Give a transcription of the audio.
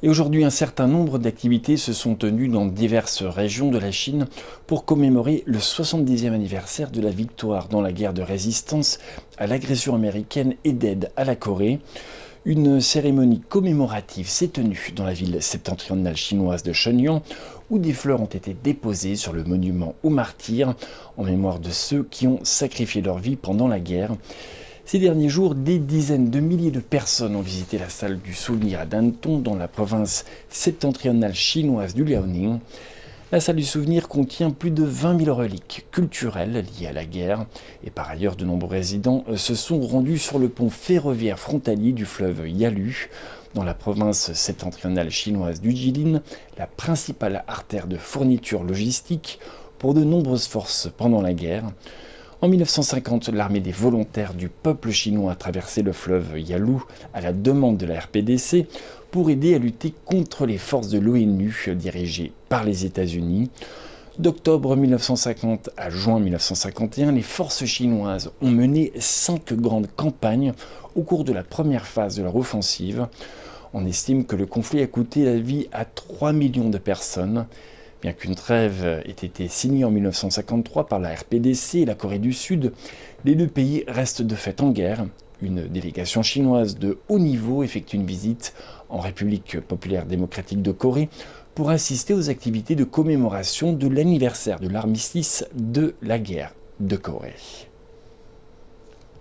Et aujourd'hui, un certain nombre d'activités se sont tenues dans diverses régions de la Chine pour commémorer le 70e anniversaire de la victoire dans la guerre de résistance à l'agression américaine et d'aide à la Corée. Une cérémonie commémorative s'est tenue dans la ville septentrionale chinoise de Shenyang, où des fleurs ont été déposées sur le monument aux martyrs, en mémoire de ceux qui ont sacrifié leur vie pendant la guerre. Ces derniers jours, des dizaines de milliers de personnes ont visité la salle du souvenir à Danton, dans la province septentrionale chinoise du Liaoning. La salle du souvenir contient plus de 20 000 reliques culturelles liées à la guerre. Et par ailleurs, de nombreux résidents se sont rendus sur le pont ferroviaire frontalier du fleuve Yalu, dans la province septentrionale chinoise du Jilin, la principale artère de fourniture logistique pour de nombreuses forces pendant la guerre. En 1950, l'armée des volontaires du peuple chinois a traversé le fleuve Yalu à la demande de la RPDC pour aider à lutter contre les forces de l'ONU dirigées par les États-Unis. D'octobre 1950 à juin 1951, les forces chinoises ont mené 5 grandes campagnes au cours de la première phase de leur offensive. On estime que le conflit a coûté la vie à 3 millions de personnes. Bien qu'une trêve ait été signée en 1953 par la RPDC et la Corée du Sud, les deux pays restent de fait en guerre. Une délégation chinoise de haut niveau effectue une visite en République populaire démocratique de Corée pour assister aux activités de commémoration de l'anniversaire de l'armistice de la guerre de Corée.